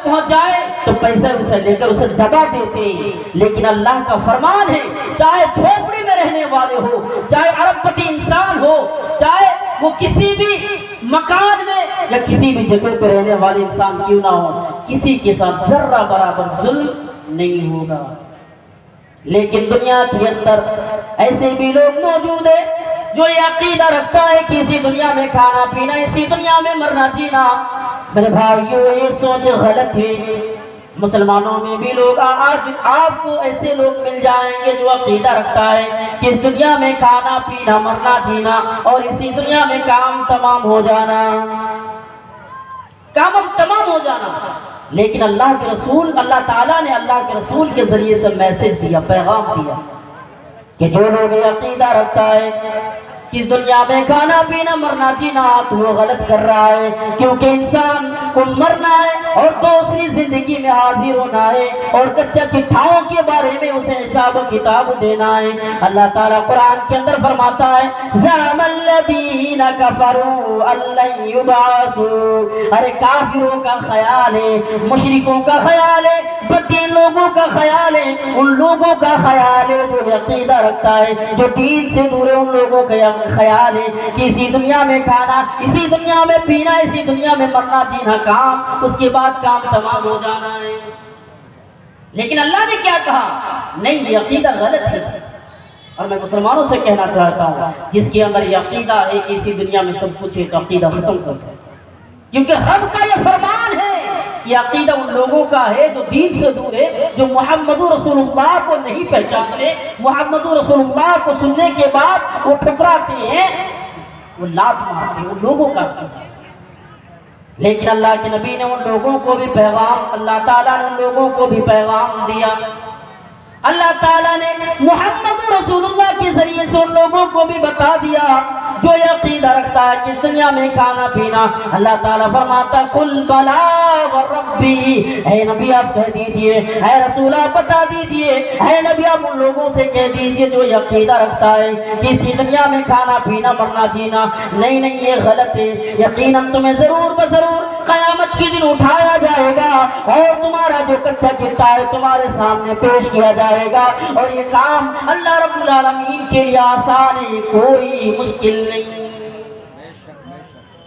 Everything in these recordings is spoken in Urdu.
پہنچ جائے تو پیسے اسے لے کر اسے دبا دیتے ہیں، لیکن اللہ کا فرمان ہے چاہے جھوپڑی میں رہنے والے ہو، چاہے ارب پتی انسان ہو، چاہے وہ کسی بھی مکان میں یا کسی بھی جگہ پہ رہنے والے انسان کیوں نہ ہو، کسی کے ساتھ ذرہ برابر ظلم نہیں ہوگا۔ لیکن دنیا کے اندر ایسے بھی لوگ موجود ہیں جو یہ عقیدہ رکھتا ہے کہ اسی دنیا میں کھانا پینا، اسی دنیا میں مرنا جینا۔ میرے بھائیو یہ سوچ غلط ہے۔ مسلمانوں میں بھی لوگ آج آپ کو ایسے لوگ مل جائیں گے جو عقیدہ رکھتا ہے کہ اس دنیا میں کھانا پینا مرنا جینا اور اسی دنیا میں کام تمام ہو جانا، کام تمام ہو جانا۔ لیکن اللہ کے رسول، اللہ تعالیٰ نے اللہ کے رسول کے ذریعے سے میسج دیا، پیغام دیا کہ جو لوگ یہ عقیدہ رکھتا ہے کہ اس دنیا میں کھانا پینا مرنا جینا تو وہ غلط کر رہا ہے، کیونکہ انسان کو مرنا ہے اور دوسری زندگی میں حاضر ہونا ہے اور کچا چٹھاؤں کے بارے میں اسے حساب و کتاب دینا ہے۔ اللہ تعالیٰ قرآن کے اندر فرماتا ہے زعم الذین کفروا ان لن یبعثوا، ارے کافروں کا خیال ہے، مشرکوں کا خیال ہے، بدین لوگوں کا خیال ہے، ان لوگوں کا خیال ہے جو عقیدہ رکھتا ہے، جو دین سے دور ہے، ان لوگوں کا خیال ہے کہ اسی دنیا میں کھانا، اسی دنیا میں پینا، اسی دنیا میں مرنا جینا، کام اس کے بعد کام تمام ہو جانا ہے۔ لیکن اللہ نے کیا کہا؟ نہیں، یہ عقیدہ غلط ہے۔ اور میں مسلمانوں سے کہنا چاہتا ہوں جس کے اندر یہ عقیدہ ہے کہ اسی دنیا میں سب کچھ ہے تو عقیدہ ختم کر دو، کیونکہ رب کا یہ فرمان ہے کہ عقیدہ ان لوگوں کا ہے جو دین سے دور ہے، جو محمد رسول اللہ کو نہیں پہچانتے، محمد رسول اللہ کو سننے کے بعد وہ ٹھکراتے ہیں، وہ لات مارتے ہیں، ان لوگوں کا عقیدہ۔ لیکن اللہ کے نبی نے ان لوگوں کو بھی پیغام، اللہ تعالیٰ نے ان لوگوں کو بھی پیغام دیا، اللہ تعالیٰ نے محمد رسول اللہ کے ذریعے سے ان لوگوں کو بھی بتا دیا جو یہ عقیدہ رکھتا ہے کہ دنیا میں کھانا پینا۔ اللہ تعالیٰ فرماتا قل بلا وربی، اے نبی آپ کہہ دیجئے، اے رسول آپ بتا دیجئے، اے نبی آپ ان لوگوں سے کہہ دیجئے جو یہ عقیدہ رکھتا ہے کہ اسی دنیا میں کھانا پینا مرنا جینا، نہیں نہیں یہ غلط ہے، یقیناً تمہیں ضرور بضرور قیامت کے دن اٹھایا جائے گا اور تمہارا جو کچا چٹا ہے تمہارے سامنے پیش کیا جائے گا، اور یہ کام اللہ رب العالمین کے لیے آسان ہے، کوئی مشکل نہیں،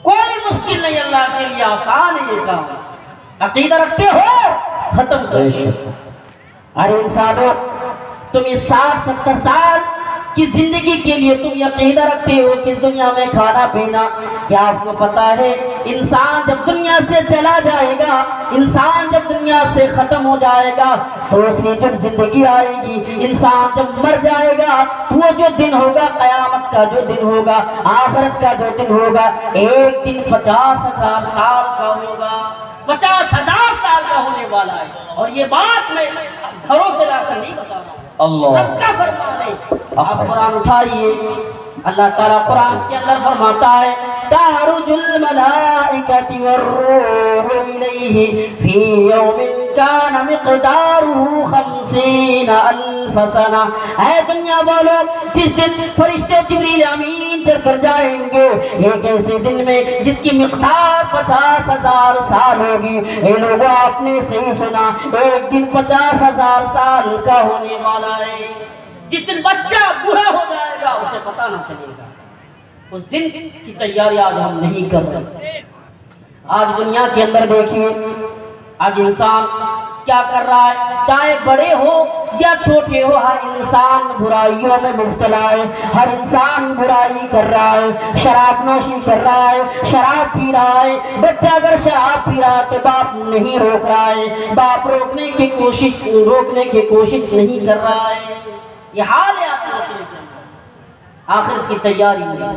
کوئی مشکل نہیں، اللہ کے لیے آسان ہے یہ کام۔ عقیدہ رکھتے ہو ختم کر دو۔ ارے انسانوں، تم اس 60-70 سال کی زندگی کے لیے تم یہ عقیدہ رکھتے ہو کہ اس دنیا میں کھانا پینا، کیا آپ کو پتا ہے انسان جب دنیا سے چلا جائے گا، انسان جب دنیا سے ختم ہو جائے گا تو اس کی جب زندگی آئے گی، انسان جب مر جائے گا وہ جو دن ہوگا، قیامت کا جو دن ہوگا، آخرت کا جو دن ہوگا، ایک دن 50,000 سال کا ہوگا، 50,000 سال کا ہونے والا ہے۔ اور یہ بات میں گھروں سے لا کر نہیں بتا رہا ہوں، اللہ کا فرمان ہے۔ آپ قرآن اٹھائیے، اللہ تعالیٰ قرآن کے اندر فرماتا ہے تعرج الملائکۃ والروح الیہ فی یوم کان مقدارہ 50,000 سنہ، اے دنیا والو جس دن فرشتے جبریل امین چڑھ کر جائیں گے ایک ایسے دن میں جس کی مقدار 50,000 سال ہوگی۔ اے لوگوں آپ نے صحیح سنا، ایک دن 50,000 سال کا ہونے والا ہے۔ جس دن بچہ بوڑھا ہو جائے گا اسے پتہ نہ چلے گا، اس دن کی تیاری آج ہم نہیں کر رہے۔ آج دنیا کے اندر دیکھیے، آج انسان کیا کر رہا ہے، چاہے بڑے ہو یا چھوٹے ہو، ہر انسان برائیوں میں مبتلا ہے، ہر انسان برائی کر رہا ہے، شراب نوشی کر رہا ہے، شراب پی رہا ہے۔ بچہ اگر شراب پی رہا ہے تو باپ نہیں روک رہا ہے، باپ روکنے کی کوشش نہیں کر رہا ہے۔ یہ حال ہے آخرت کی تیاری میں۔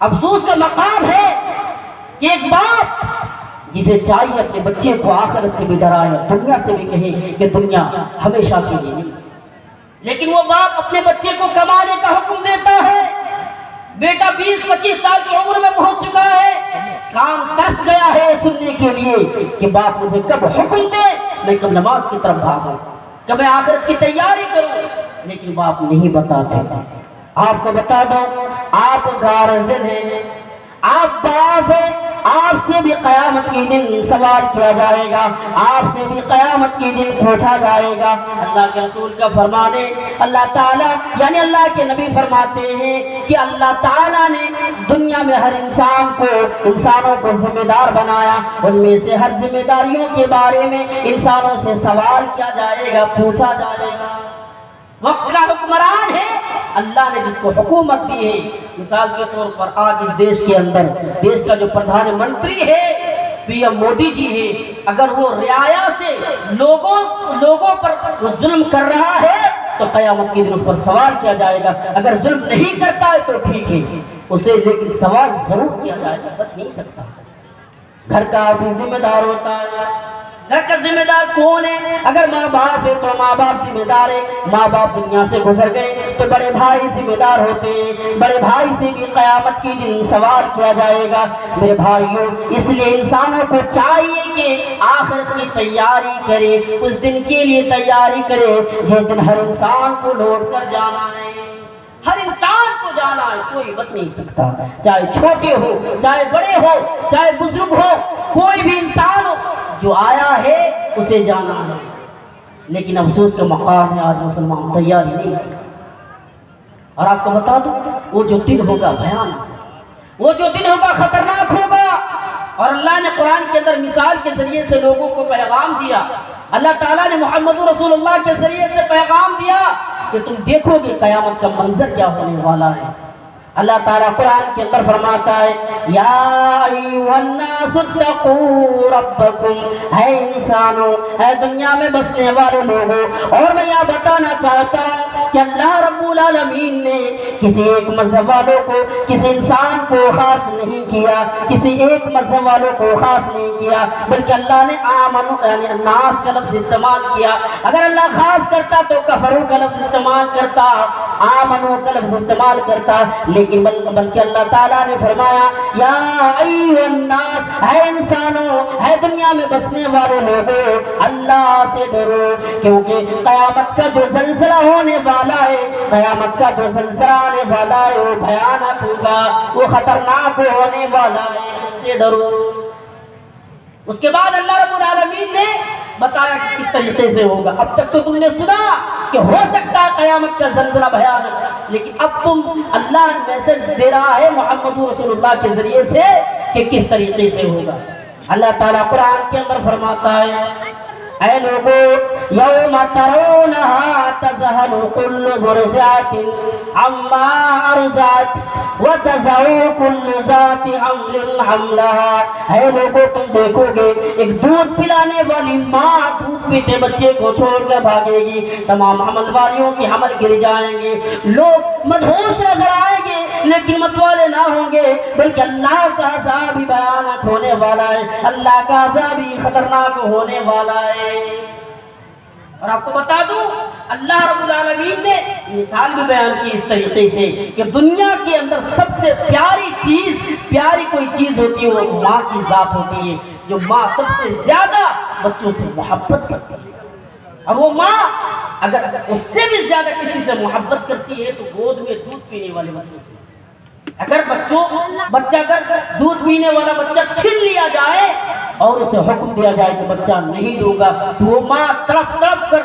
افسوس کا مقام ہے کہ ایک باپ جسے چاہیے اپنے بچے کو آخرت سے بھی ڈرائے، دنیا سے بھی کہے کہ دنیا ہمیشہ کے لیے نہیں، لیکن وہ باپ اپنے بچے کو کمانے کا حکم دیتا ہے۔ بیٹا 20-25 سال کی عمر میں پہنچ چکا ہے، کام ترس گیا ہے سننے کے لیے کہ باپ مجھے کب حکم دے، میں کب نماز کی طرف بھاگوں، کب میں آخرت کی تیاری کروں، لیکن باپ نہیں بتاتے۔ آپ کو بتا دو، آپ گارجن ہیں، آپ باپ ہیں، آپ سے بھی قیامت کے دن سوال کیا جائے گا، آپ سے بھی قیامت کے دن پوچھا جائے گا۔ اللہ کے رسول کا فرمان ہے، اللہ تعالیٰ یعنی اللہ کے نبی فرماتے ہیں کہ اللہ تعالیٰ نے دنیا میں ہر انسانوں کو ذمہ دار بنایا، ان میں سے ہر ذمہ داریوں کے بارے میں انسانوں سے سوال کیا جائے گا، پوچھا جائے گا۔ وقت کا حکمران ہے اللہ نے جس کو حکومت دی ہے، مثال کے طور پر آج اس دیش کے اندر دیش کا جو پردھان منتری ہے پی ایم مودی جی ہے، اگر وہ رعایا سے لوگوں پر وہ ظلم کر رہا ہے تو قیامت کے دن اس پر سوال کیا جائے گا۔ اگر ظلم نہیں کرتا ہے تو ٹھیک ہے، اسے لیکن سوال ضرور کیا جائے گا، بچ نہیں سکتا۔ گھر کا بھی ذمہ دار ہوتا ہے، گھر کا ذمہ دار کون ہے؟ اگر ماں باپ ہے تو ماں باپ ذمہ دار ہے، ماں باپ دنیا سے گزر گئے تو بڑے بھائی ذمہ دار ہوتے ہیں، بڑے بھائی سے بھی قیامت کے دن سوال کیا جائے گا۔ میرے بھائیوں، اس لیے انسانوں کو چاہیے کہ آخرت کی تیاری کرے، اس دن کے لیے تیاری کرے جس دن ہر انسان کو لوٹ کر جانا ہے، ہر انسان کو جانا ہے، کوئی بچ نہیں سکتا، چاہے چھوٹے ہو، چاہے بڑے ہو، چاہے بزرگ ہو، کوئی بھی انسان ہو، جو آیا ہے اسے جانا ہے۔ لیکن افسوس کا مقام ہے آج مسلمان تیاری نہیں ہے۔ اور آپ کو بتا دوں، وہ جو دن ہوگا بھیانک، وہ جو دن ہوگا خطرناک ہوگا۔ اور اللہ نے قرآن کے اندر مثال کے ذریعے سے لوگوں کو پیغام دیا، اللہ تعالیٰ نے محمد رسول اللہ کے ذریعے سے پیغام دیا کہ تم دیکھو گے قیامت کا منظر کیا ہونے والا ہے۔ اللہ تعالیٰ قرآن کے اندر فرماتا ہے، یا ایھا الناس اتقوا ربکم، اے انسانوں، اے دنیا میں بسنے والے لوگوں، اور میں یہ بتانا چاہتا ہوں کہ اللہ رب العالمین نے کسی ایک مذہب والوں کو، کسی انسان کو خاص نہیں کیا، کسی ایک مذہب والوں کو خاص نہیں کیا، بلکہ اللہ نے آمنو یعنی الناس کا لفظ استعمال کیا۔ اگر اللہ خاص کرتا تو کفروا کا لفظ استعمال کرتا، آمنو کا لفظ استعمال کرتا، لیکن بلکہ اللہ تعالیٰ نے فرمایا، یا ایھا الناس، اے انسانوں، اے دنیا میں بسنے والے لوگوں، اللہ سے ڈرو، کیونکہ قیامت کا جو زلزلہ ہونے والا ہے، قیامت کا جو زلزلہ آنے والا ہے وہ بھیانک ہوگا، وہ خطرناک ہونے والا ہے، اس سے ڈرو۔ اس کے بعد اللہ رب العالمین نے بتایا کہ کس طریقے سے ہوگا۔ اب تک تو تم نے سنا کہ ہو سکتا ہے قیامت کا زلزلہ بھیانک، لیکن اب تم اللہ میسج دے رہا ہے محمد رسول اللہ کے ذریعے سے کہ کس طریقے سے ہوگا۔ اللہ تعالیٰ قرآن کے اندر فرماتا ہے، اے لوگوں، یوم ترونہا تذہل کل مرضعۃ عما ارضعت وتضع کل ذات حمل حملها، اے لوگوں تم دیکھو گے ایک دودھ پلانے والی ماں دودھ پیتے بچے کو چھوڑ کر بھاگے گی، تمام حمل والیوں کی حمل گر جائیں گے، لوگ مدہوش نظر آئیں گے لیکن متوالے نہ ہوں گے، بلکہ اللہ کا عذاب ہی بھیانک ہونے والا ہے، اللہ کا عذاب ہی خطرناک ہونے والا ہے۔ اور آپ کو بتا دوں، اللہ رب العالمین نے مثال بھی بیان کی اس طریقے سے کہ دنیا کے اندر سب سے پیاری کوئی چیز ہوتی ہے وہ ماں کی ذات ہوتی ہے، جو ماں سب سے زیادہ بچوں سے محبت کرتی ہے۔ اور وہ ماں اگر اس سے بھی زیادہ کسی سے محبت کرتی ہے تو گود میں دودھ پینے والے بچوں سے، اگر بچہ دودھ پینے والا بچہ چھین لیا جائے اور اسے حکم دیا جائے کہ بچہ نہیں دوں گا، تو وہ ماں تڑپ تڑپ کر،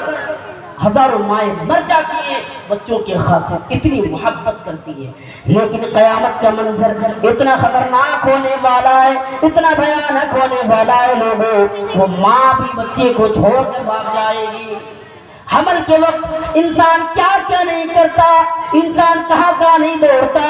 ہزاروں مائیں مر جاتی ہیں بچوں کے خاطر، اتنی محبت کرتی ہے۔ لیکن قیامت کا منظر اتنا خطرناک ہونے والا ہے، اتنا بھیانک ہونے والا ہے لوگوں، وہ ماں بھی بچے کو چھوڑ کر بھاگ جائے گی۔ حمل کے وقت انسان کیا کیا نہیں کرتا، انسان کہاں کہاں نہیں دوڑتا،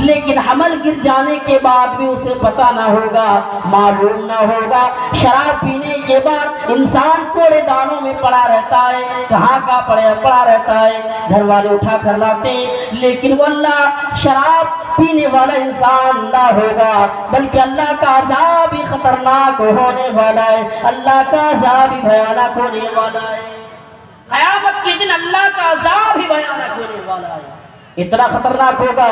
لیکن حمل گر جانے کے بعد بھی اسے پتہ نہ ہوگا، معلوم نہ ہوگا۔ شراب پینے کے بعد انسان کوڑے دانوں میں پڑا رہتا ہے، کہاں کہاں پڑا رہتا ہے، گھر والے اٹھا کر لاتے ہیں، لیکن واللہ شراب پینے والا انسان نہ ہوگا، بلکہ اللہ کا عذاب ہی خطرناک ہونے والا ہے، اللہ کا عذاب ہی بھیانک ہونے والا ہے۔ قیامت کے دن اللہ کا عذاب ہی بھیانک ہونے والا ہے، اتنا خطرناک ہوگا۔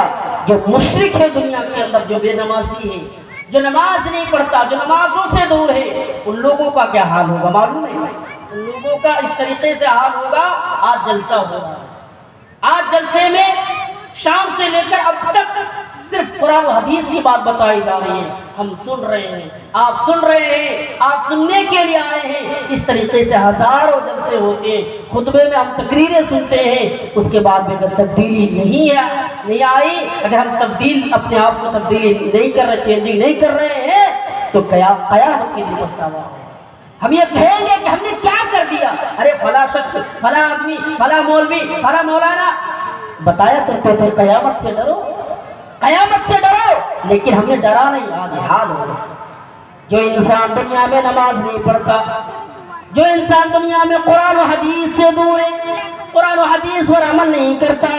جو مشرک ہے دنیا کے اندر، جو بے نمازی ہے، جو نماز نہیں پڑھتا، جو نمازوں سے دور ہے، ان لوگوں کا کیا حال ہوگا معلوم ہے؟ ان لوگوں کا اس طریقے سے حال ہوگا۔ آج جلسہ ہو رہا ہے، آج جلسے میں شام سے لے کر اب تک صرف قرآن و حدیث کی بات بتائی جا رہی ہے، ہم سن رہے ہیں، آپ سن رہے ہیں، آپ سننے کے لیے آئے ہیں۔ اس طریقے سے ہزاروں جلسے ہوتے ہیں، خطبے میں ہم تقریریں سنتے ہیں، اس کے بعد بھی اگر تبدیلی نہیں آئی، اگر ہم اپنے آپ کو تبدیلی نہیں کر رہے، چینجنگ نہیں کر رہے ہیں، تو قیامت کے دن پچھتاوا ہے۔ ہم یہ کہیں گے کہ ہم نے کیا کر دیا؟ ارے فلاں شخص، فلاں آدمی، فلاں مولوی، فلاں مولانا بتایا کرتے تھے قیامت سے ڈرو، قیامت سے ڈرو، لیکن ہم نے ڈرا نہیں۔ آج حال ہو جو انسان دنیا میں نماز نہیں پڑھتا، جو انسان دنیا میں قرآن و حدیث سے دور ہے، قرآن و حدیث پر عمل نہیں کرتا،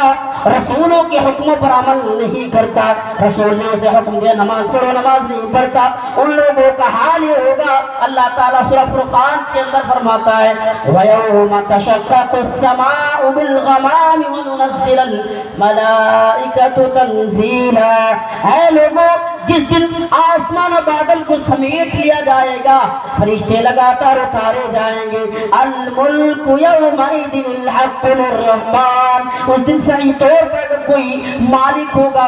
رسولوں کے حکموں پر عمل نہیں کرتا، رسول نے اسے حکم دیا نماز پڑھو، نماز نہیں پڑھتا، ان لوگوں کا حال یہ ہوگا۔ اللہ تعالیٰ سورہ فرقان کے اندر فرماتا ہے وَيَوْمَ تَشَقَّقُ السَّمَاءُ بِالْغَمَامِ وَنُنَزِّلُ الْمَلَائِكَةُ تَنزِيلًا۔ اے لوگوں، جس دن آسمان و بادل کو سمیٹ لیا جائے گا، فرشتے لگاتار اتارے جائیں گے۔ الملک یومئذ الحق للرحمن، اس دن صحیح طور پر اگر کوئی مالک ہوگا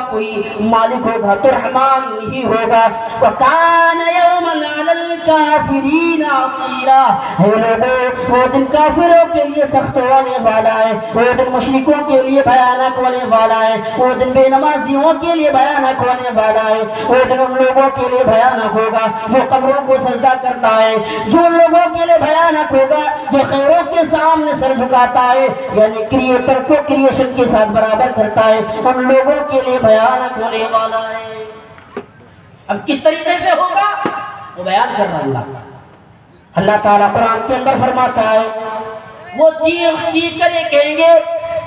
تو رحمان ہی ہوگا۔ وکان یوما علی الکافرین عسیرا، اے لوگوں، وہ دن کافروں کے لیے سخت ہونے والا ہے، وہ دن مشرکوں کے لیے بھیانک ہونے والا ہے، وہ دن بے نمازیوں کے لیے بھیانک ہونے والا ہے، وہ دن ان لوگوں کے لیے بھیانک ہوگا جو قبروں کو سجدہ کرتا ہے، جو ان لوگوں کے لیے بھیانک ہوگا جو خیروں کے سامنے سر جھکاتا ہے، یعنی کریٹر کو کریشن کے ساتھ برابر کرتا ہے، ان لوگوں کے لیے بھیانک ہونے والا ہے۔ اب کس طریقے سے ہوگا وہ بیان کر رہا اللہ تعالیٰ قرآن کے اندر فرماتا ہے، وہ چیخ کر یہ کہیں گے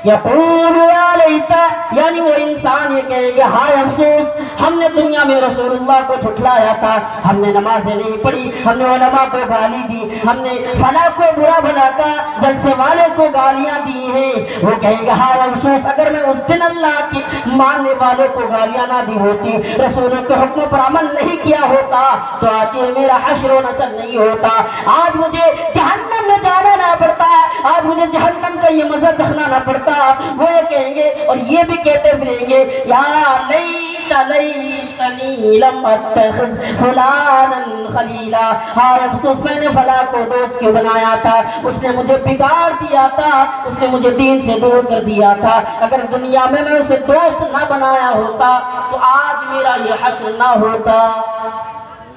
یقول یا لیتا، یعنی وہ انسان یہ کہے گا ہائے افسوس، ہم نے دنیا میں رسول اللہ کو جھٹلایا تھا، ہم نے نمازیں نہیں پڑھی، ہم نے علماء کو گالی دی، ہم نے فلاں کو برا بھلا کہا، جلسے والے کو گالیاں دی ہیں۔ وہ کہے گا ہائے افسوس، اگر میں اس دن اللہ کی ماننے والوں کو گالیاں نہ دی ہوتی، رسولوں کے حکموں پر عمل نہیں کیا ہوتا، تو آج یہ میرا حشر و نشر نہیں ہوتا، آج مجھے جہنم میں جانا نہ پڑتا، آج مجھے جہنم کا یہ مزہ چکھنا نہ پڑتا۔ وہ یہ کہیں گے اور یہ بھی کہتے پھریں گے یا لیتنی لم اتخذ فلانا خلیلا، ہائے افسوس میں نے فلاں کو دوست کیوں بنایا تھا، اس نے مجھے بگاڑ دیا تھا، اس نے مجھے دین سے دور کر دیا تھا، اگر دنیا میں اسے دوست نہ بنایا ہوتا تو آج میرا یہ حشر نہ ہوتا۔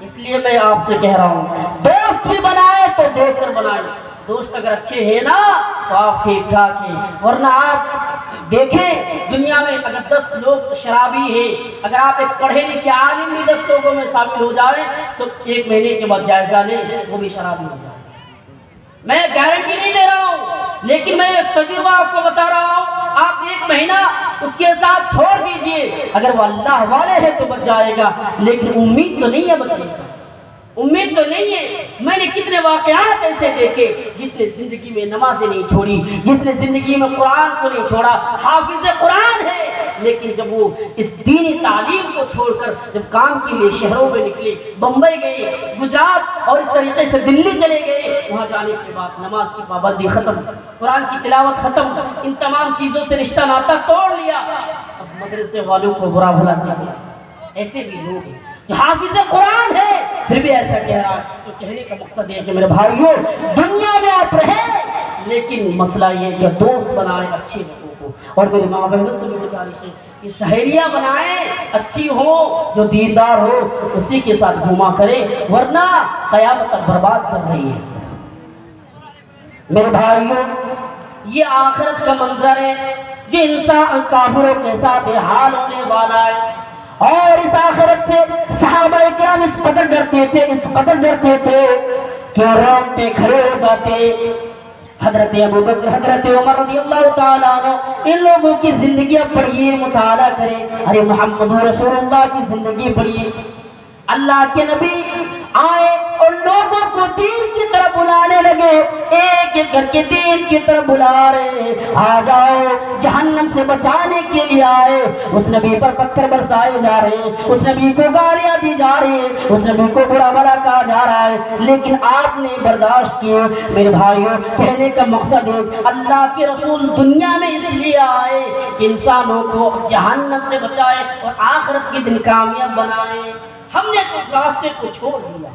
اس لیے میں آپ سے کہہ رہا ہوں دوست بھی بنائے تو دیکھ کر بنائے، دوست اگر اچھے ہیں نا تو آپ ٹھیک ٹھاک ہیں، ورنہ آپ دیکھیں دنیا میں اگر 10 لوگ شرابی ہیں، اگر آپ ایک پڑھے لکھے عالم بھی 10 لوگوں میں شامل ہو جائیں تو 1 مہینے کے بعد جائزہ لیں وہ بھی شرابی ہو جائے۔ میں گارنٹی نہیں دے رہا ہوں، لیکن میں تجربہ آپ کو بتا رہا ہوں، آپ 1 مہینہ اس کے ساتھ چھوڑ دیجئے، اگر وہ اللہ والے ہیں تو بچ جائے گا، لیکن امید تو نہیں ہے بچنے کی، امید تو نہیں ہے۔ میں نے کتنے واقعات ایسے دیکھے جس نے زندگی میں نمازیں نہیں چھوڑی، جس نے زندگی میں قرآن کو نہیں چھوڑا، حافظ قرآن ہے، لیکن جب وہ اس دینی تعلیم کو چھوڑ کر جب کام کے لیے شہروں میں نکلے، بمبئی گئے، گجرات اور اس طریقے سے دلی چلے گئے، وہاں جانے کے بعد نماز کی پابندی ختم، قرآن کی تلاوت ختم، ان تمام چیزوں سے رشتہ ناتا توڑ لیا، اب مدرسے والوں کو برا بھلا کیا۔ ایسے بھی لوگ ہیں جو حافظ قرآن ہے پھر بھی ایسا کہہ رہا ہے۔ تو کہنے کا مقصد ہے کہ میرے بھائیوں دنیا میں آپ رہیں، لیکن مسئلہ یہ کہ دوست بنائیں اچھے لوگوں کو، اور میرے ماں بہنوں سے بھی گزارش ہے کہ سہیلیاں بنائیں اچھی ہو، جو دیندار ہو اسی کے ساتھ گھوما کرے، ورنہ قیامت تک برباد کر رہی ہے۔ میرے بھائیوں یہ آخرت کا منظر ہے جو انسان کافروں کے ساتھ یہ حال ہونے والا ہے، اور اس آخرت سے صحابہ کرام اس قدر ڈرتے تھے کہ روتے کھڑے ہو جاتے۔ حضرت ابو بکر، حضرت عمر رضی اللہ تعالیٰ عنہ، ان لوگوں کی زندگیاں پڑھیے، مطالعہ کریں، ارے محمد رسول اللہ کی زندگی پڑھیے۔ اللہ کے نبی آئے اور لوگوں کو دین کی طرف بلانے لگے، ایک کے گھر کے دین کی طرف بلا رہے، آ جاؤ جہنم سے بچانے کے لیے آئے۔ اس نبی پر پتھر برسائے جا رہے، اس نبی کو گالیاں دی جا رہی ہیں، اس نبی کو برا بھلا کہا جا رہا ہے، لیکن آپ نے برداشت کیے۔ میرے بھائیوں، کہنے کا مقصد ہے اللہ کے رسول دنیا میں اس لیے آئے کہ انسانوں کو جہنم سے بچائے اور آخرت کے دن کامیاب بنائے۔ ہم نے تو اس راستے کو چھوڑ دیا۔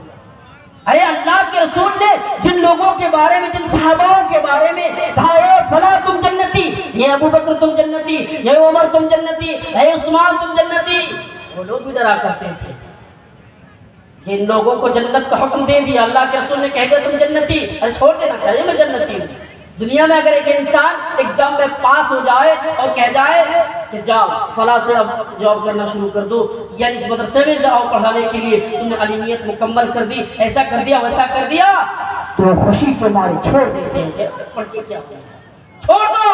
ارے اللہ کے رسول نے جن لوگوں کے بارے میں، جن صحاباؤں کے بارے میں کہا اے فلاں تم جنتی، یہ ابو بکر تم جنتی، یہ عمر تم جنتی، اے عثمان تم جنتی، وہ لوگ بھی ڈرا کرتے تھے۔ جن لوگوں کو جنت کا حکم دے دیا اللہ کے رسول نے کہہ دیا تم جنتی، ارے چھوڑ دینا چاہیے میں جنتی ہوں۔ دنیا میں اگر ایک انسان ایگزام میں پاس ہو جائے اور کہہ جائے کہ جاؤ فلاں سے اب جاب کرنا شروع کر دو، یا اس مدرسے میں جاؤ پڑھانے کے لیے، تم نے علمیت مکمل کر دی، ایسا کر دیا ویسا کر دیا، تو خوشی کے مارے چھوڑ دیتے ہیں، پڑھ کے کیا چھوڑ دو۔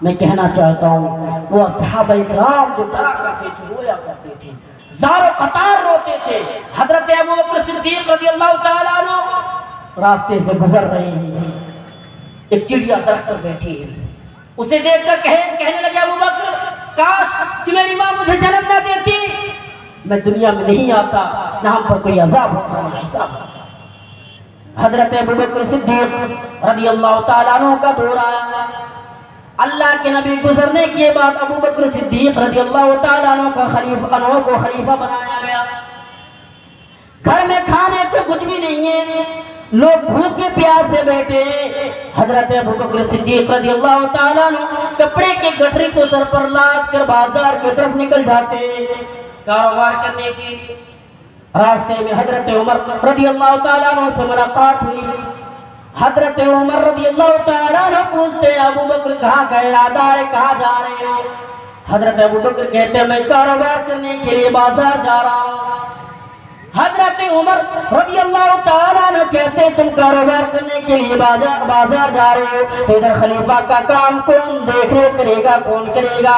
میں کہنا چاہتا ہوں وہ صحابہ اکرام جو ڈرا کرتے تھے، رویا کرتے تھے، زار و قطار روتے تھے۔ حضرت ابوبکر صدیق رضی اللہ تعالیٰ عنہ راستے سے گزر رہے ہیں، ایک چڑیا درخت پر بیٹھی ہے، اسے دیکھ کر کہنے لگے ابوبکر کاش کہ میری ماں مجھے جنم نہ دیتی، میں دنیا میں نہیں آتا، نہ ہم پر کوئی عذاب ہوتا نہ حساب ہوتا۔ حضرت ابوبکر صدیق رضی اللہ تعالیٰ عنہ کا دور آیا، اللہ کے نبی گزرنے کے بعد ابوبکر صدیق رضی اللہ تعالیٰ عنہ کو خلیفہ بنایا گیا۔ گھر میں کھانے کو کچھ بھی نہیں ہے، لوگ بھوکے پیاسے بیٹھے ہیں۔ حضرت ابوبکر صدیق رضی اللہ تعالیٰ عنہ کپڑے کے گٹھری کو سر پر لاد کر بازار کی طرف نکل جاتے کاروبار کرنے کے لیے۔ راستے میں حضرت عمر رضی اللہ تعالیٰ عنہ سے ملاقات ہوئی۔ حضرت عمر رضی اللہ تعالیٰ عنہ پوچھتے ابوبکر کہاں کا ارادہ ہے، کہاں جا رہے ہو؟ حضرت ابوبکر کہتے ہیں میں کاروبار کرنے کے لیے بازار جا رہا ہوں۔ حضرت عمر رضی اللہ تعالیٰ عنہ کہتے ہیں تم کاروبار کرنے کے لیے بازار جا رہے ہو، تو ادھر خلیفہ کا کام کون دیکھ ریکھ کرے گا، کون کرے گا؟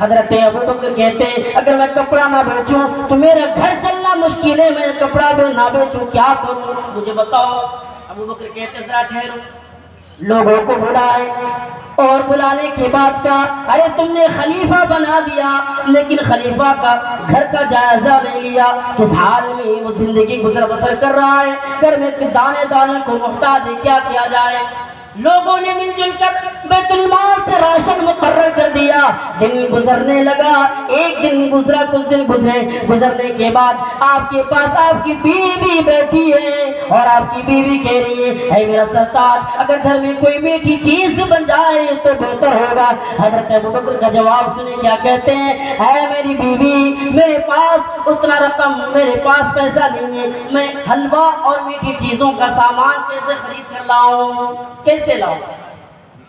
حضرت ابوبکر کہتے ہیں اگر میں کپڑا نہ بیچوں تو میرا گھر چلنا مشکل ہے، میں کپڑا بھی نہ بیچوں کیا کروں، مجھے بتاؤ۔ ابوبکر کہتے ذرا ٹھہرو، لوگوں کو بلائے اور بلانے کے بعد کہا ارے تم نے خلیفہ بنا دیا لیکن خلیفہ کا گھر کا جائزہ نہیں لیا، کس حال میں وہ زندگی گزر بسر کر رہا ہے، گھر میں دانے دانے کو محتاج ہے، کیا کیا جائے؟ لوگوں نے مل جل کر بیت المال سے راشن مقرر کر دیا۔ دن گزرنے لگا، ایک دن گزرا، کچھ دن گزرنے کے بعد آپ کے پاس آپ کی بیوی بیٹھی ہے اور آپ کی بیوی کہہ رہی ہے اے میرا سرتاج اگر گھر میں کوئی میٹھی چیز بن جائے تو بہتر ہوگا۔ حضرت ابوبکر کا جواب سنے کیا کہتے ہیں، اے میری بیوی میرے پاس اتنا رقم، میرے پاس پیسہ نہیں ہے، میں حلوہ اور میٹھی چیزوں کا سامان کیسے خرید کر لاؤں، کیسے لاؤ؟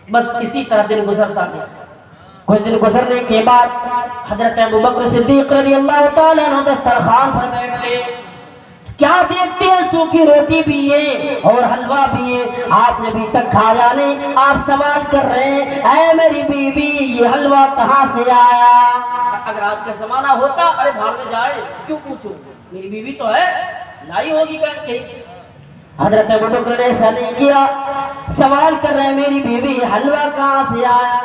بس اسی طرح دن گزرتا گیا۔ کچھ دن گزرنے کے بعد حضرت ابوبکر صدیق رضی اللہ تعالیٰ عنہ دسترخوان پر بیٹھے، کیا دیکھتے ہیں سوکھی روٹی بھی ہے اور حلوہ بھی ہے، آپ نے ابھی تک کھایا نہیں، آپ سوال کر رہے ہیں اے میری بیوی یہ حلوہ کہاں سے آیا؟ اگر آج کا زمانہ ہوتا ارے بھاڑ میں جائے کیوں پوچھو، میری بیوی تو ہے لائی ہوگی کہیں سے۔ حضرت ابوبکر نے ایسا نہیں کیا، سوال کر رہے ہیں میری بیوی حلوہ کہاں سے آیا؟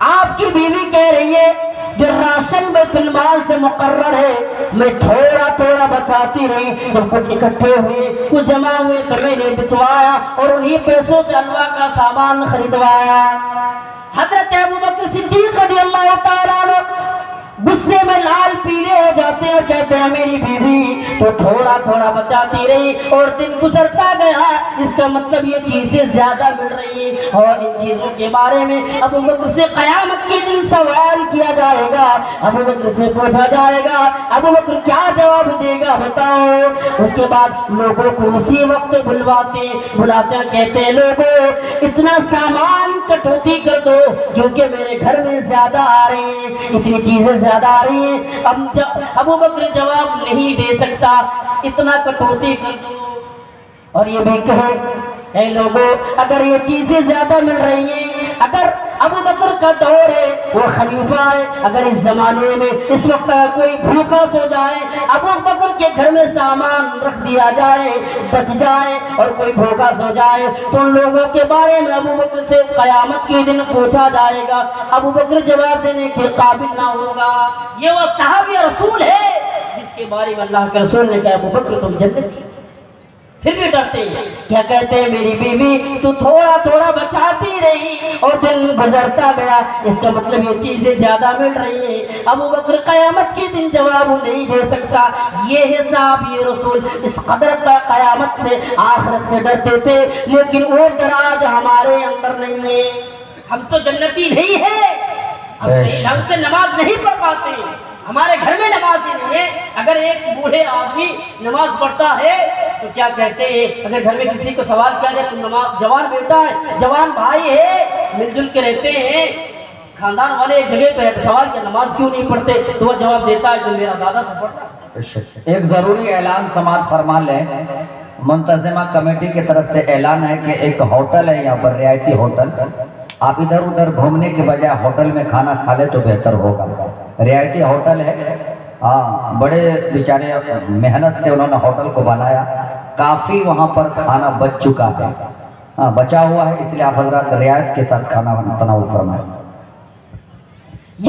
آپ کی بیوی کہہ رہی ہے جو راشن بیت المال سے مقرر ہے میں تھوڑا تھوڑا بچاتی رہی، جب کچھ اکٹھے ہوئے کچھ جمع ہوئے تو میں نے بچوایا اور انہی پیسوں سے حلوہ کا سامان خریدوایا۔ حضرت ابوبکر صدیق رضی اللہ تعالیٰ عنہ غصے میں لال پیلے ہو جاتے ہیں، کہتے ہیں میری بیوی تو تھوڑا تھوڑا بچاتی رہی اور دن گزرتا گیا، اس کا مطلب یہ چیزیں زیادہ مل رہی ہیں اور ان چیزوں کے بارے میں ابوبکر سے قیامت کے دن سوال کیا جائے گا، ابوبکر سے پوچھا جائے گا، ابوبکر کیا جواب دے گا بتاؤ؟ اس کے بعد لوگوں کو اسی وقت بلاتے کہتے ہیں لوگوں اتنا سامان کٹوتی کر دو کیونکہ میرے گھر میں زیادہ آ رہے ہیں، اتنی چیزیں زیادہ آ رہی ہیں، ابوبکر جواب نہیں دے سکتا، اتنا کٹوتی کر دو۔ اور یہ بھی کہے اے لوگوں اگر یہ چیزیں زیادہ مل رہی ہیں، اگر ابو بکر کا دور ہے، وہ خلیفہ ہے، اگر اس زمانے میں اس وقت کوئی بھوکا سو جائے، ابو بکر کے گھر میں سامان رکھ دیا جائے، بچ جائے اور کوئی بھوکا سو جائے تو ان لوگوں کے بارے میں ابو بکر سے قیامت کے دن پوچھا جائے گا، ابو بکر جواب دینے کے قابل نہ ہوگا۔ یہ وہ صحابی رسول ہے جس کے بارے میں اللہ کے رسول نے کہا ابو بکر تم جنتی، پھر بھی ڈرتے ہیں۔ کیا کہتے ہیں؟ میری بیوی تو تھوڑا تھوڑا بچاتی رہی اور دن گزرتا گیا، اس کا مطلب یہ چیزیں زیادہ مل رہی ہیں۔ ابو بکر قیامت کے دن جواب نہیں دے سکتا۔ یہ حساب یہ رسول اس قدر کا قیامت سے آخرت سے ڈرتے تھے، لیکن وہ ڈر آج ہمارے اندر نہیں ہے۔ ہم تو جنتی نہیں ہیں، ہم صحیح ڈھنگ سے نماز نہیں پڑھ پاتے، ہمارے گھر میں نماز ہی نہیں ہے۔ اگر ایک بوڑھے آدمی نماز پڑھتا ہے تو کیا کہتے ہیں، اگر گھر میں کسی کو سوال کیا جائے تو نماز، جوان بیٹا ہے، جوان بھائی ہے، مل جل کے رہتے ہیں، خاندان والے ایک جگہ پہ سوال کیا نماز کیوں نہیں پڑھتے تو وہ جواب دیتا ہے جو میرا دادا تو پڑھتا ہے۔ ایک ضروری اعلان سماعت فرما لیں، منتظمہ کمیٹی کی طرف سے اعلان ہے کہ ایک ہوٹل ہے یہاں پر، رعایتی ہوٹل، آپ ادھر ادھر گھومنے کے بجائے ہوٹل میں کھانا کھا لے تو بہتر ہوگا۔ رعایتی ہوٹل ہے، ہاں، بڑے بیچارے محنت سے انہوں نے ہوٹل کو بنایا، کافی وہاں پر کھانا بچ چکا ہے، ہاں بچا ہوا ہے، اس لیے آپ حضرات رعایت کے ساتھ کھانا تناول فرمائیں۔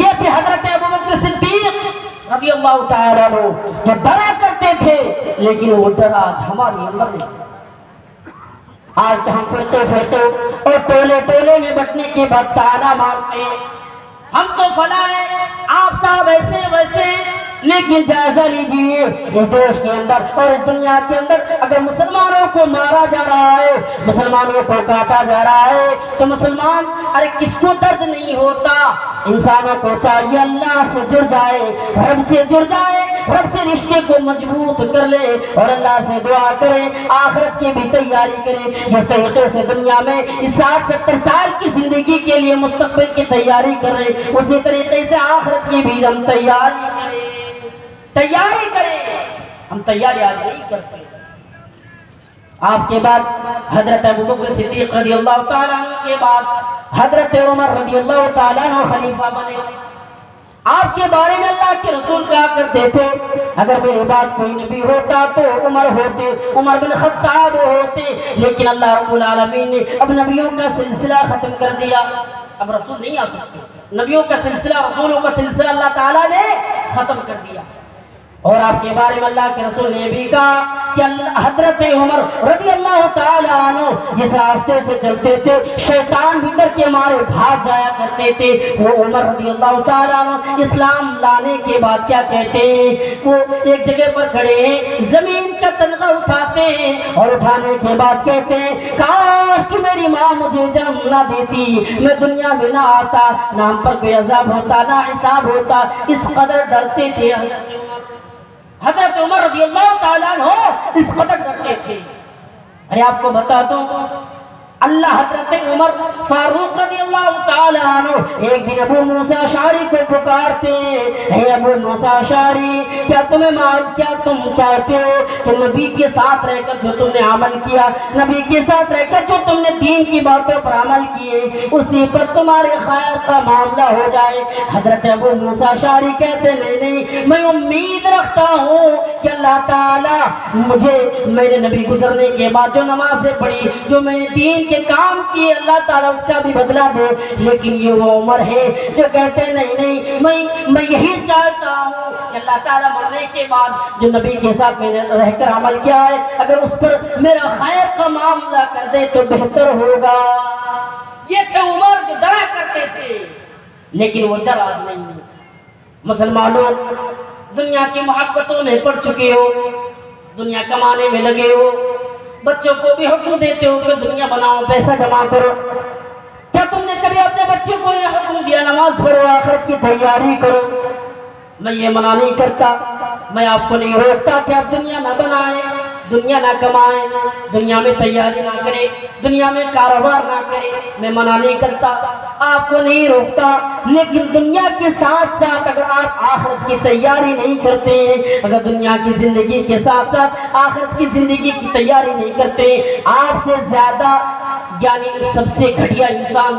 یہ تھے حضرت ابوبکر صدیق رضی اللہ تعالیٰ عنہ جو ڈرا کرتے تھے، لیکن وہ ڈر آج ہماری اندر نہیں۔ آج تو ہم پھرتے اور ٹولے ٹولے میں بٹنے کے بعد تانا مارتے ہیں، ہم تو فلاں ہیں، آپ صاحب ایسے ویسے، لیکن جائزہ لیجیے اس دیش کے اندر اور اس دنیا کے اندر اگر مسلمانوں کو مارا جا رہا ہے، مسلمانوں کو کاٹا جا رہا ہے تو مسلمان ارے کس کو درد نہیں ہوتا؟ انسانوں کو چاہیے اللہ سے جڑ جائے، رب سے جڑ جائے، رب سے رشتے کو مضبوط کر لے اور اللہ سے دعا کرے، آخرت کی بھی تیاری کرے۔ جس طریقے سے دنیا میں 60-70 سال کی زندگی کے لیے مستقبل کی تیاری کر رہے، اسی طریقے سے آخرت کی بھی ہم تیاری کریں۔ ہم تیاری آج نہیں کرتے۔ آپ کے بعد حضرت ابوبکر صدیق رضی اللہ تعالیٰ عنہ کے بعد حضرت عمر رضی اللہ تعالیٰ عنہ خلیفہ بنے۔ آپ کے بارے میں اللہ کے رسول کہا کرتے تھے اگر میرے بعد کوئی نبی ہوتا تو عمر ہوتے، عمر بن خطاب ہوتے، لیکن اللہ رب العالمین نے اب نبیوں کا سلسلہ ختم کر دیا، اب رسول نہیں آ سکتے، نبیوں کا سلسلہ، رسولوں کا سلسلہ اللہ تعالیٰ نے ختم کر دیا۔ اور آپ کے بارے میں اللہ کے رسول نے بھی کہا کہ حضرت عمر رضی اللہ تعالیٰ عنہ جس راستے سے چلتے تھے شیطان بھی ڈر کے مارے بھاگ جایا کرتے تھے، وہ عمر رضی اللہ تعالیٰ عنہ اسلام لانے کے بعد کیا کہتے ہیں، وہ ایک جگہ پر کھڑے ہیں، زمین کا تنغہ اٹھاتے ہیں اور اٹھانے کے بعد کہتے ہیں کاش کہ میری ماں مجھے جنم نہ دیتی، میں دنیا میں نہ آتا، نہ ہم پر کوئی عذاب ہوتا، نہ حساب ہوتا۔ اس قدر ڈرتے تھے حضرت عمر رضی اللہ تعالیٰ عنہ، اس قدر ڈرتے تھے۔ ارے آپ کو بتا دوں، اللہ حضرت عمر فاروق رضی اللہ تعالیٰ عنہ ایک دن ابو موسیٰ اشعری کو پکارتے ہیں، اے ابو موسیٰ اشعری، کیا تم چاہتے ہو کہ نبی کے ساتھ رہ کر جو تم نے عمل کیا، نبی کے ساتھ رہ کر جو تم نے دین کی باتوں پر عمل کیے، اسی پر تمہارے خیر کا معاملہ ہو جائے؟ حضرت ابو موسیٰ اشعری کہتے نہیں، میں امید رکھتا ہوں کہ اللہ تعالیٰ مجھے میرے نبی گزرنے کے بعد جو نمازیں پڑھی، جو میں نے دین کے کام کیے، اللہ تعالیٰ اس کا بھی بدلہ دے۔ لیکن یہ وہ عمر ہے جو کہتے نہیں، میں یہی چاہتا ہوں کہ اللہ تعالیٰ مرنے کے بعد جو نبی کے ساتھ میں نے رہ کر عمل کیا ہے اگر اس پر میرا خیر کا معاملہ کر دے تو بہتر ہوگا۔ یہ تھے عمر جو ڈرا کرتے تھے، لیکن وہ ڈر آج نہیں ہے۔ مسلمانوں، دنیا کی محبتوں میں پڑ چکے ہو، دنیا کمانے میں لگے ہو، بچوں کو بھی حکم دیتے ہو کہ دنیا بناؤ، پیسہ جمع کرو۔ کیا تم نے کبھی اپنے بچوں کو یہ حکم دیا نماز پڑھو، آخرت کی تیاری کرو؟ میں یہ منع نہیں کرتا، میں آپ کو نہیں روکتا کہ آپ دنیا نہ بنائیں، دنیا نہ کمائیں، دنیا میں تیاری نہ کریں، دنیا میں کاروبار نہ کریں، میں منع نہیں کرتا، آپ کو نہیں روکتا، لیکن دنیا کے ساتھ ساتھ اگر آپ آخرت کی تیاری نہیں کرتے ہیں، اگر دنیا کی زندگی کے ساتھ ساتھ آخرت کی زندگی کی تیاری نہیں کرتے، آپ سے زیادہ یعنی سب سے گھٹیا انسان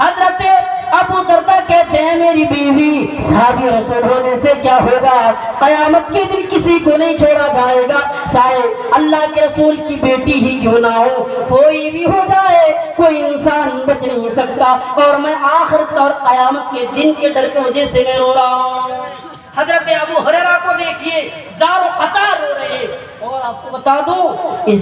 حضرت ابو دردہ کہتے ہیں میری بیوی صحابی رسول ہونے سے کیا ہوگا، قیامت کے دن کسی کو نہیں چھوڑا جائے گا، چاہے اللہ کے رسول کی بیٹی ہی کیوں نہ ہو، کوئی بھی ہو جائے، کوئی انسان بچ نہیں سکتا، اور میں آخرت اور قیامت کے دن کے ڈر کی وجہ سے میں رو رہا ہوں۔ حضرت ابو ہریرہ کو دیکھیے زار و قطار رو رہے ہیں۔ اور آپ کو بتا دوں اس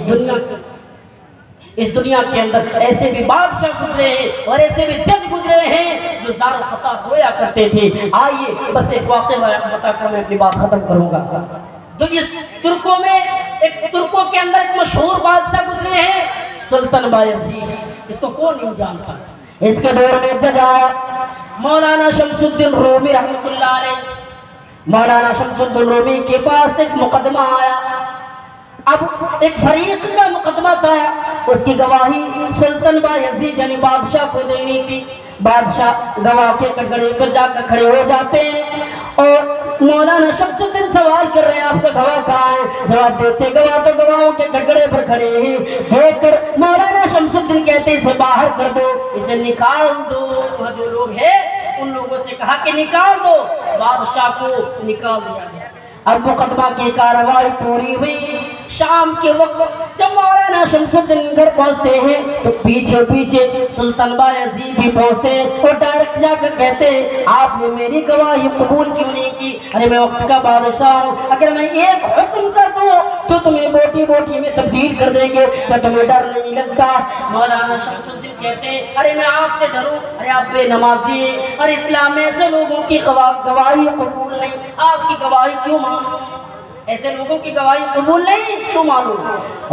دنیا کے اندر ایسے بھی بادشاہ گزرے ہیں اور ایسے بھی جج گزرے ہیں جو زار و قطار رویا کرتے تھے۔ آئیے بس ایک واقعہ بتا کر میں اپنی بات ختم کروں گا۔ ترکوں میں ترکوں کے اندر ایک مشہور بادشاہ گزرے ہیں سلطان بایزید، اس کو کون نہیں جانتا۔ اس کے دور میں جج آیا مولانا شمس الدین رومی رحمۃ اللہ علیہ۔ مولانا شمس الدین رومی کے پاس ایک مقدمہ آیا، اب ایک فریق کا مقدمہ تھا، اس کی گواہی سلطان بایزید یعنی بادشاہ کو دینی تھی۔ بادشاہ گواہ کے کٹگڑے پر جا کر کھڑے ہو جاتے ہیں اور مولانا شمس الدین سوال کر رہے ہیں آپ کا گواہ کہاں ہے؟ جواب دیتے گواہ تو گواہوں کے کٹگڑے پر کھڑے ہیں۔ دیکھ کر مولانا شمس الدین کہتے ہیں اسے باہر کر دو، اسے نکال دو۔ وہاں جو لوگ ہیں ان لوگوں سے کہا کہ نکال دو، بادشاہ کو نکال دیا گیا۔ اب مقدمہ کی کارروائی پوری ہوئی، شام کے وقت جب مولانا شمس الدین گھر پہنچتے ہیں تو پیچھے پیچھے سلطان بایزید بھی پہنچتے ہیں اور ڈائریکٹ جا کر کہتے ہیں آپ نے میری گواہی قبول کیوں نہیں کی؟ ارے میں وقت کا بادشاہ ہوں، اگر میں ایک حکم کر دوں تو تمہیں بوٹی بوٹی میں تبدیل کر دیں گے، کیا تمہیں ڈر نہیں لگتا؟ مولانا شمس الدین کہتے ہیں ارے میں آپ سے ڈروں؟ ارے آپ بے نمازی ہیں اور اسلام میں ایسے لوگوں کی گواہی قبول نہیں، آپ کی گواہی کیوں مانوں؟ ایسے لوگوں کی گواہی قبول نہیں کیوں مانوں؟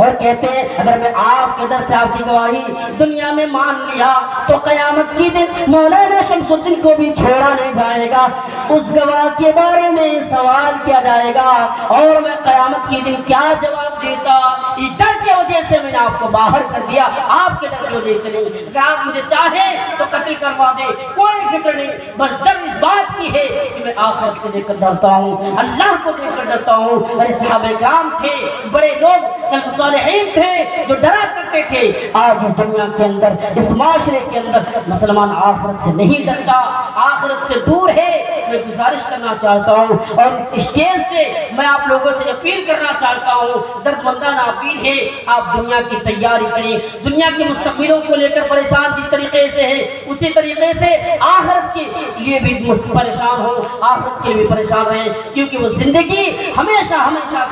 اور کہتے ہیں اگر میں آپ کے در سے آپ کی گواہی دنیا میں مان لیا تو قیامت کی دن مولانا شمس الدین کو بھی چھوڑا نہیں جائے گا، اس گواہ کے بارے میں سوال کیا جائے گا اور میں قیامت کی دن کیا جواب دیتا؟ اس ڈر کی وجہ سے میں نے آپ کو باہر کر دیا، آپ کے ڈر کی وجہ سے نہیں۔ اگر آپ مجھے چاہیں تو قتل کروا دے، کوئی فکر نہیں، بس ڈر اس بات کی ہے کہ میں آخرت کو دیکھ کر ڈرتا ہوں، اللہ کو دیکھ کر ڈرتا ہوں۔ اور صحابہ کرام تھے، بڑے لوگ سلف صالحین تھے جو ڈرا کرتے تھے۔ آج اس دنیا کے اندر، اس معاشرے کے اندر مسلمان آخرت سے نہیں ڈرتا، آخرت سے دور ہے۔ میں گزارش کرنا چاہتا ہوں اور اس اسٹیج سے میں آپ لوگوں سے اپیل کرنا چاہتا ہوں، درد مندانہ اپیل ہے، آپ دنیا کی تیاری کریں، دنیا کے مستقبلوں کو لے کر پریشان جس طریقے سے ہیں اسی طریقے سے آخرت کے لیے بھی پریشان ہوں، آخرت کے لیے بھی پریشان رہیں، کیونکہ وہ زندگی ہمیشہ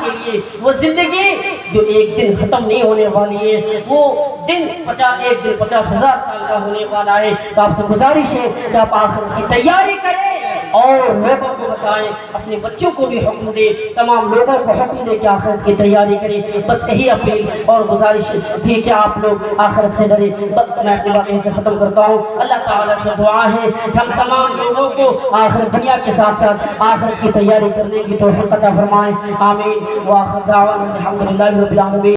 کے لیے، وہ زندگی جو ایک دن ختم نہیں ہونے والی ہے، وہ دن ایک دن 50,000 سال کا ہونے والا ہے۔ تو آپ سے گزارش ہے کہ آپ آخرت کی تیاری کریں اور لوگوں کو بتائیں، اپنے بچوں کو بھی حکم دے، تمام لوگوں کو حکم دے کہ آخرت کی تیاری کریں۔ بس یہی اپیل اور گزارش تھی کہ آپ لوگ آخرت سے ڈریں۔ میں اپنی بات یہیں سے ختم کرتا ہوں۔ اللہ تعالیٰ سے دعا ہے کہ ہم تمام لوگوں کو آخرت دنیا کے ساتھ ساتھ آخرت کی تیاری کرنے کی توفیق عطا فرمائیں، آمین۔ وآخر دعوانا الحمدللہ رب العالمین۔